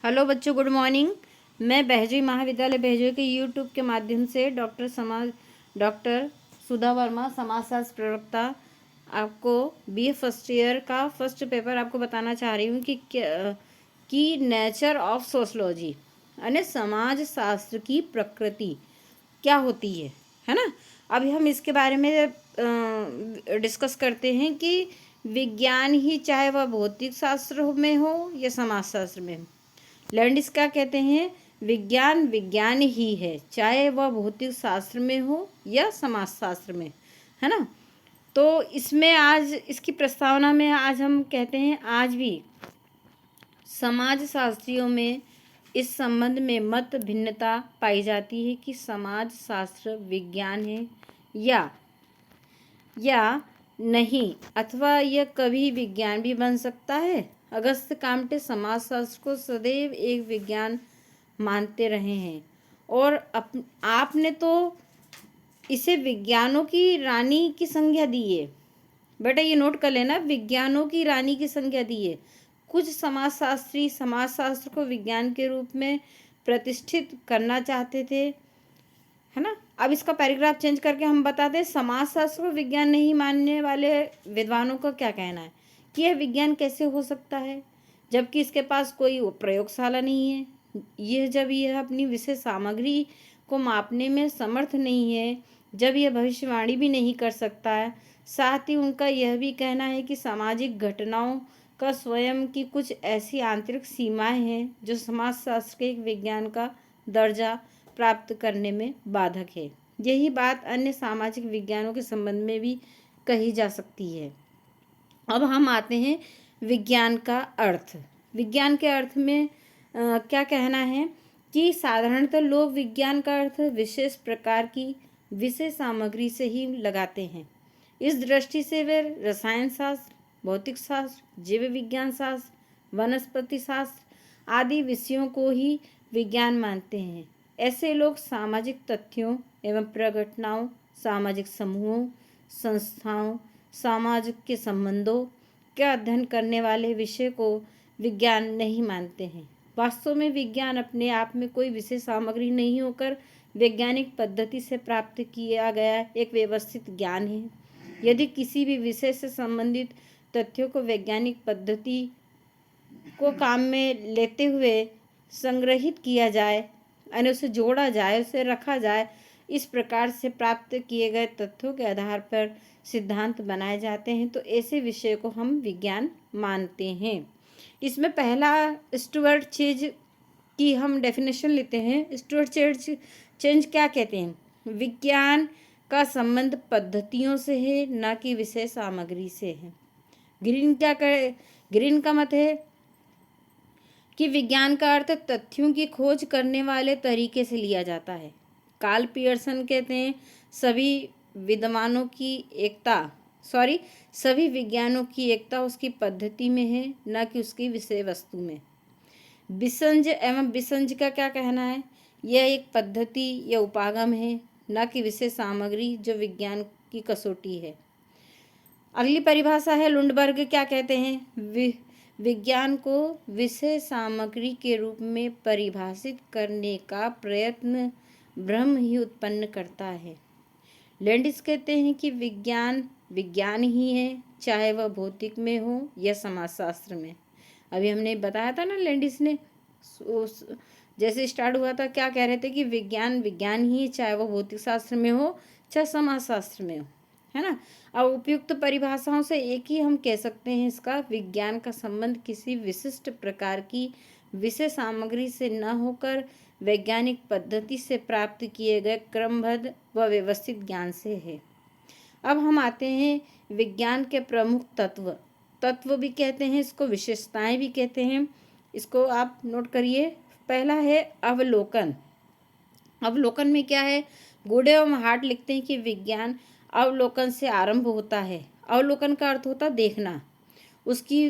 Hello बच्चों, good morning. मैं बहजोई महाविद्यालय बहजोई के यूट्यूब के माध्यम से डॉक्टर सुधा वर्मा समाजशास्त्र प्रवक्ता आपको बीए फर्स्ट ईयर का फर्स्ट पेपर आपको बताना चाह रही हूँ कि नेचर ऑफ सोशलॉजी यानी समाज शास्त्र की प्रकृति क्या होती है ना। अभी हम इसके बारे में डिस्कस करते हैं कि विज्ञान ही, चाहे वह भौतिक शास्त्र में हो या समाज शास्त्र में हो, लैंडिस क्या कहते हैं, विज्ञान विज्ञान ही है, चाहे वह भौतिक शास्त्र में हो या समाज शास्त्र में, है ना। तो इसमें आज इसकी प्रस्तावना में आज हम कहते हैं, आज भी समाज शास्त्रियों में इस संबंध में मत भिन्नता पाई जाती है कि समाज शास्त्र विज्ञान है या नहीं, अथवा यह कभी विज्ञान भी बन सकता है। अगस्त काम्टे समाजशास्त्र को सदैव एक विज्ञान मानते रहे हैं और आपने तो इसे विज्ञानों की रानी की संज्ञा दी है। बेटा ये नोट कर लेना, विज्ञानों की रानी की संज्ञा दी है। कुछ समाजशास्त्री समाजशास्त्र को विज्ञान के रूप में प्रतिष्ठित करना चाहते थे, है ना। अब इसका पैराग्राफ चेंज करके हम बताते हैं समाजशास्त्र को विज्ञान नहीं मानने वाले विद्वानों का क्या कहना है कि यह विज्ञान कैसे हो सकता है जबकि इसके पास कोई प्रयोगशाला नहीं है। जब यह अपनी विषय सामग्री को मापने में समर्थ नहीं है, जब यह भविष्यवाणी भी नहीं कर सकता है। साथ ही उनका यह भी कहना है कि सामाजिक घटनाओं का स्वयं की कुछ ऐसी आंतरिक सीमाएं हैं जो समाजशास्त्र के एक विज्ञान का दर्जा प्राप्त करने में बाधक है। यही बात अन्य सामाजिक विज्ञानों के संबंध में भी कही जा सकती है। अब हम आते हैं विज्ञान का अर्थ। विज्ञान के अर्थ में क्या कहना है कि साधारणतः लोग विज्ञान का अर्थ विशेष प्रकार की विषय सामग्री से ही लगाते हैं। इस दृष्टि से वे रसायन शास्त्र, भौतिक शास्त्र, जीव विज्ञान शास्त्र, वनस्पति शास्त्र आदि विषयों को ही विज्ञान मानते हैं। ऐसे लोग सामाजिक तथ्यों एवं प्रघटनाओं, सामाजिक समूहों, संस्थाओं, सामाजिक के संबंधों का अध्ययन करने वाले विषय को विज्ञान नहीं मानते हैं। वास्तव में विज्ञान अपने आप में कोई विशेष सामग्री नहीं होकर वैज्ञानिक पद्धति से प्राप्त किया गया एक व्यवस्थित ज्ञान है। यदि किसी भी विषय से संबंधित तथ्यों को वैज्ञानिक पद्धति को काम में लेते हुए संग्रहित किया जाए, यानी उसे जोड़ा जाए, उसे रखा जाए, इस प्रकार से प्राप्त किए गए तथ्यों के आधार पर सिद्धांत बनाए जाते हैं, तो ऐसे विषय को हम विज्ञान मानते हैं। इसमें पहला स्टुअर्ट चेंज की हम डेफिनेशन लेते हैं। स्टुअर्ट चेंज क्या कहते हैं, विज्ञान का संबंध पद्धतियों से है, न कि विषय सामग्री से है। ग्रीन का मत है कि विज्ञान का अर्थ तथ्यों की खोज करने वाले तरीके से लिया जाता है। कार्ल पियर्सन कहते हैं सभी विज्ञानों की एकता उसकी पद्धति में है, न कि उसकी विषय वस्तु में। बिसंज का क्या कहना है, यह एक पद्धति या उपागम है, न कि विषय सामग्री जो विज्ञान की कसौटी है। अगली परिभाषा है लुंडबर्ग क्या कहते हैं, विज्ञान को विषय सामग्री के रूप में परिभाषित करने का प्रयत्न भ्रम ही उत्पन्न करता है। लैंडिस कहते हैं कि विज्ञान विज्ञान ही है, चाहे वह भौतिक में हो या समाजशास्त्र में। अभी हमने बताया था ना, लैंडिस ने जैसे स्टार्ट हुआ था क्या कह रहे थे कि विज्ञान विज्ञान ही है, चाहे वह भौतिक शास्त्र में हो चाहे समाजशास्त्र में हो, है ना। अब उपयुक्त परिभाषाओं से एक ही हम कह सकते हैं, इसका विज्ञान का संबंध किसी विशिष्ट प्रकार की विषय सामग्री से न होकर वैज्ञानिक पद्धति से प्राप्त किए गए क्रमबद्ध व व्यवस्थित ज्ञान से है। अब हम आते हैं विज्ञान के प्रमुख तत्व भी कहते हैं, इसको विशेषताएं भी कहते हैं। इसको आप नोट करिए। पहला है अवलोकन। अवलोकन में क्या है, गुड एवं हार्ट लिखते हैं कि विज्ञान अवलोकन से आरंभ होता है। अवलोकन का अर्थ होता देखना। उसकी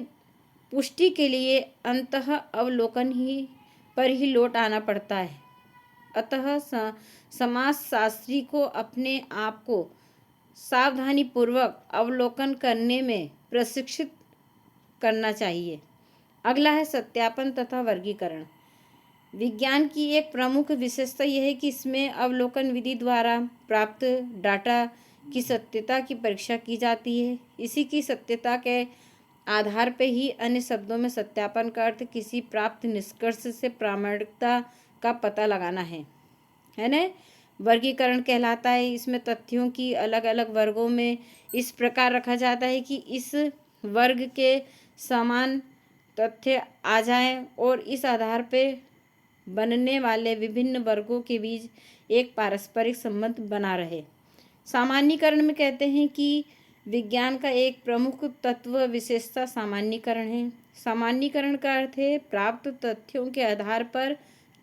पुष्टि के लिए अंतः अवलोकन ही पर ही लौट आना पड़ता है। अतः समाजशास्त्री को अपने आप को सावधानीपूर्वक अवलोकन करने में प्रशिक्षित करना चाहिए। अगला है सत्यापन तथा वर्गीकरण। विज्ञान की एक प्रमुख विशेषता यह है कि इसमें अवलोकन विधि द्वारा प्राप्त डाटा की सत्यता की परीक्षा की जाती है। इसी की सत्यता के आधार पर ही, अन्य शब्दों में सत्यापन का अर्थ किसी प्राप्त निष्कर्ष से प्रामाणिकता का पता लगाना है ना। वर्गीकरण कहलाता है। इसमें तथ्यों की अलग अलग वर्गों में इस प्रकार रखा जाता है कि इस वर्ग के समान तथ्य आ जाएं और इस आधार पर बनने वाले विभिन्न वर्गों के बीच एक पारस्परिक संबंध बना रहे। सामान्यीकरण में कहते हैं कि विज्ञान का एक प्रमुख तत्व विशेषता सामान्यीकरण है। सामान्यीकरण का अर्थ है प्राप्त तथ्यों के आधार पर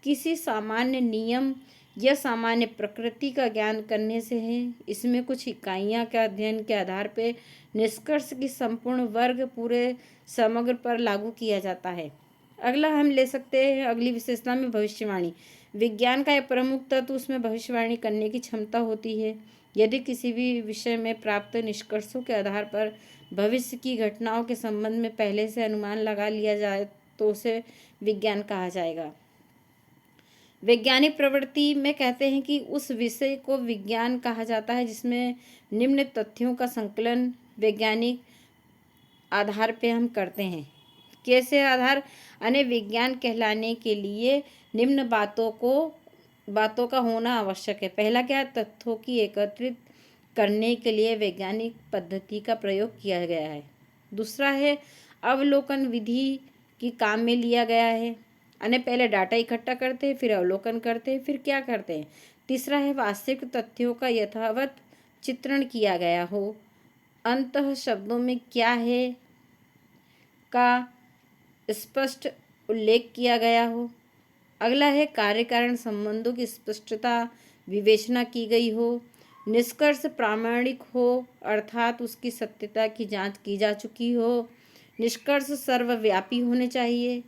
किसी सामान्य नियम या सामान्य प्रकृति का ज्ञान करने से है। इसमें कुछ इकाइयाँ के अध्ययन के आधार पर निष्कर्ष की संपूर्ण वर्ग पूरे समग्र पर लागू किया जाता है। अगला हम ले सकते हैं अगली विशेषता में भविष्यवाणी। विज्ञान का एक प्रमुख तत्व उसमें भविष्यवाणी करने की क्षमता होती है। यदि किसी भी विषय में प्राप्त निष्कर्षों के आधार पर भविष्य की घटनाओं के संबंध में पहले से अनुमान लगा लिया जाए तो उसे विज्ञान कहा जाएगा। वैज्ञानिक प्रवृत्ति में कहते हैं कि उस विषय को विज्ञान कहा जाता है जिसमें निम्न तथ्यों का संकलन वैज्ञानिक आधार पे हम करते हैं। कैसे आधार? अन्य विज्ञान कहलाने के लिए निम्न बातों का होना आवश्यक है। पहला क्या? तथ्यों की एकत्रित करने के लिए वैज्ञानिक पद्धति का प्रयोग किया गया है। दूसरा है अवलोकन विधि की काम में लिया गया है। अन्य पहले डाटा इकट्ठा करते हैं, फिर अवलोकन करते हैं, फिर क्या करते हैं? तीसरा है वास्तविक तथ्यों का यथावत चित्रण किया गया हो, अंततः शब्दों में क्या है का स्पष्ट उल्लेख किया गया हो। अगला है कार्य कारण संबंधों की स्पष्टता विवेचना की गई हो, निष्कर्ष प्रामाणिक हो अर्थात उसकी सत्यता की जांच की जा चुकी हो, निष्कर्ष सर्वव्यापी होने चाहिए।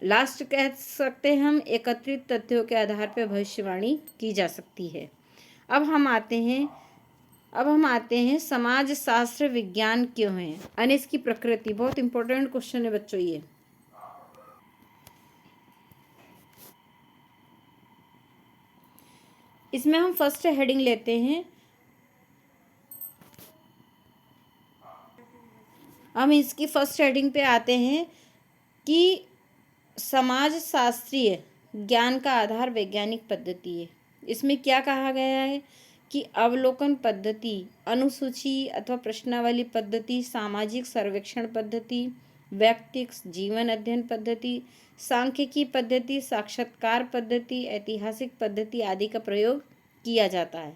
लास्ट कह सकते हैं हम एकत्रित तथ्यों के आधार पर भविष्यवाणी की जा सकती है। अब हम आते हैं समाज शास्त्र विज्ञान क्यों है, यानी इसकी प्रकृति। बहुत इंपॉर्टेंट क्वेश्चन है बच्चों ये। इसमें हम फर्स्ट हेडिंग लेते हैं। हम इसकी फर्स्ट हेडिंग पे आते हैं कि समाज शास्त्रीय ज्ञान का आधार वैज्ञानिक पद्धति है। इसमें क्या कहा गया है कि अवलोकन पद्धति, अनुसूची अथवा प्रश्नावली पद्धति, सामाजिक सर्वेक्षण पद्धति, व्यक्तिक जीवन अध्ययन पद्धति, सांख्यिकी पद्धति, साक्षात्कार पद्धति, ऐतिहासिक पद्धति आदि का प्रयोग किया जाता है।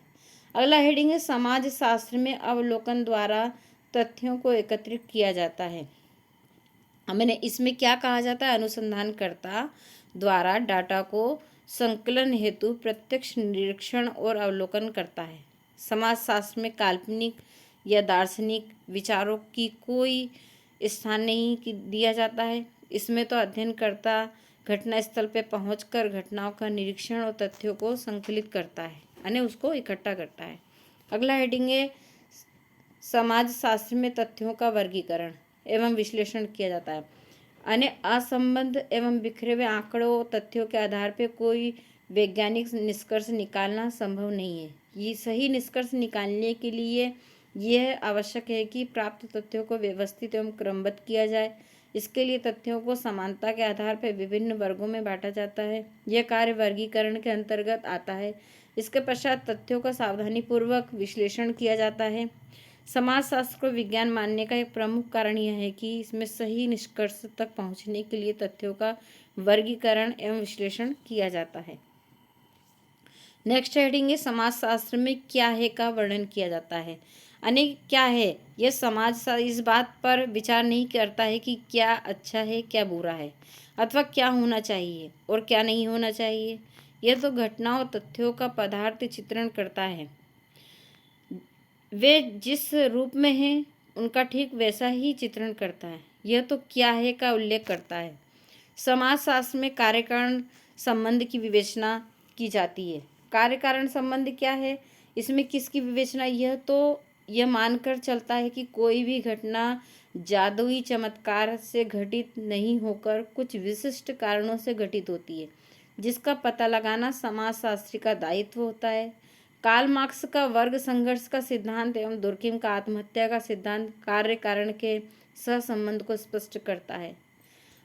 अगला हेडिंग है समाज शास्त्र में अवलोकन द्वारा तथ्यों को एकत्रित किया जाता है। मैंने इसमें क्या कहा जाता है? अनुसंधानकर्ता द्वारा डाटा को संकलन हेतु प्रत्यक्ष निरीक्षण और अवलोकन करता है। समाजशास्त्र में काल्पनिक या दार्शनिक विचारों की कोई स्थान नहीं दिया जाता है। इसमें तो अध्ययनकर्ता घटना स्थल पर पहुंचकर घटनाओं का निरीक्षण और तथ्यों को संकलित करता है, यानी उसको इकट्ठा करता है। अगला हेडिंग है समाजशास्त्र में तथ्यों का वर्गीकरण एवं विश्लेषण किया जाता है। अन्य असंबद्ध एवं बिखरे हुए आंकड़ों तथ्यों के आधार पर कोई वैज्ञानिक निष्कर्ष निकालना संभव नहीं है। ये सही निष्कर्ष निकालने के लिए यह आवश्यक है कि प्राप्त तथ्यों को व्यवस्थित एवं क्रमबद्ध किया जाए। इसके लिए तथ्यों को समानता के आधार पर विभिन्न वर्गों में बांटा जाता है। यह कार्य वर्गीकरण के अंतर्गत आता है। इसके पश्चात तथ्यों का सावधानीपूर्वक विश्लेषण किया जाता है। समाजशास्त्र को विज्ञान मानने का एक प्रमुख कारण यह है कि इसमें सही निष्कर्ष तक पहुंचने के लिए तथ्यों का वर्गीकरण एवं विश्लेषण किया जाता है। नेक्स्ट हेडिंग है समाजशास्त्र में क्या है का वर्णन किया जाता है। अनेक क्या है? यह समाज इस बात पर विचार नहीं करता है कि क्या अच्छा है, क्या बुरा है, अथवा क्या होना चाहिए और क्या नहीं होना चाहिए। यह तो घटनाओं तथ्यों का पदार्थ चित्रण करता है। वे जिस रूप में हैं उनका ठीक वैसा ही चित्रण करता है। यह तो क्या है का उल्लेख करता है। समाजशास्त्र में कार्य कारण संबंध की विवेचना की जाती है। कार्य कारण संबंध क्या है? इसमें किसकी विवेचना? यह मानकर चलता है कि कोई भी घटना जादुई चमत्कार से घटित नहीं होकर कुछ विशिष्ट कारणों से घटित होती है। जिसका पता लगाना समाजशास्त्री का दायित्व होता है। कार्ल मार्क्स का वर्ग संघर्ष का सिद्धांत एवं दुर्कीम का आत्महत्या का सिद्धांत कार्य कारण के सहसंबंध को स्पष्ट करता है।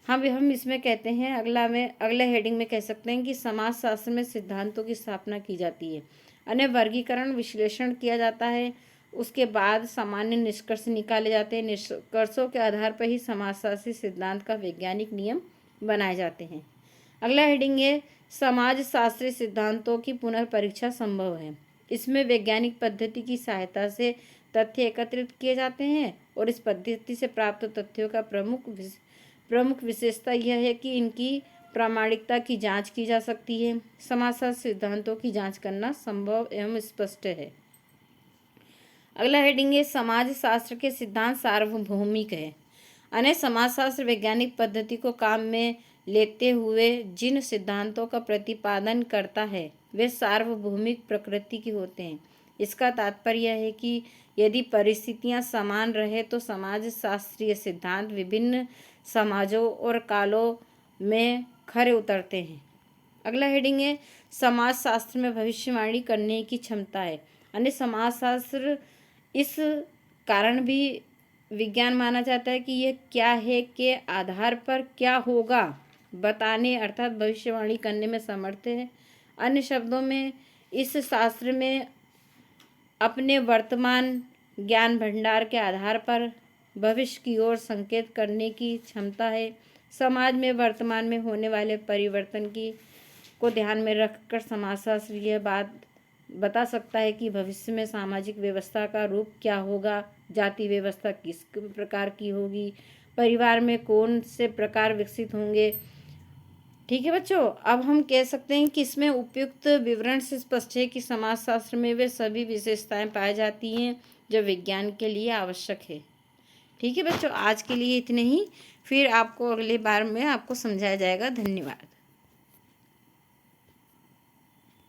हम इसमें कहते हैं अगले हेडिंग में कह सकते हैं कि समाजशास्त्र में सिद्धांतों की स्थापना की जाती है, अन्य वर्गीकरण विश्लेषण किया जाता है, उसके बाद सामान्य निष्कर्ष निकाले जाते हैं। निष्कर्षों के आधार पर ही समाजशास्त्री सिद्धांत का वैज्ञानिक नियम बनाए जाते हैं। अगला हेडिंग है समाजशास्त्री सिद्धांतों की पुनर्परीक्षा संभव है। इसमें वैज्ञानिक पद्धति की सहायता से तथ्य एकत्रित किए जाते हैं और इस पद्धति से प्राप्त तथ्यों का प्रमुख विशेषता यह है कि इनकी प्रामाणिकता की जांच की जा सकती है। समाजशास्त्र सिद्धांतों की जांच करना संभव एवं स्पष्ट है। अगला हेडिंग है समाजशास्त्र के सिद्धांत सार्वभौमिक है। अन्य समाजशास्त्र वैज्ञानिक पद्धति को काम में लेते हुए जिन सिद्धांतों का प्रतिपादन करता है वे सार्वभौमिक प्रकृति के होते हैं। इसका तात्पर्य है कि यदि परिस्थितियां समान रहे तो समाजशास्त्रीय सिद्धांत विभिन्न समाजों और कालों में खरे उतरते हैं। अगला हेडिंग है समाजशास्त्र में भविष्यवाणी करने की क्षमता है। अन्य समाजशास्त्र इस कारण भी विज्ञान माना जाता है कि यह क्या है के आधार पर क्या होगा बताने अर्थात भविष्यवाणी करने में समर्थ है। अन्य शब्दों में इस शास्त्र में अपने वर्तमान ज्ञान भंडार के आधार पर भविष्य की ओर संकेत करने की क्षमता है। समाज में वर्तमान में होने वाले परिवर्तन को ध्यान में रखकर समाजशास्त्र यह बात बता सकता है कि भविष्य में सामाजिक व्यवस्था का रूप क्या होगा, जाति व्यवस्था किस प्रकार की होगी, परिवार में कौन से प्रकार विकसित होंगे। ठीक है बच्चों, अब हम कह सकते हैं कि इसमें उपयुक्त विवरण से स्पष्ट है कि समाजशास्त्र में वे सभी विशेषताएं पाई जाती हैं जो विज्ञान के लिए आवश्यक है। ठीक है बच्चों, आज के लिए इतने ही, फिर आपको अगले बार में आपको समझाया जाएगा। धन्यवाद।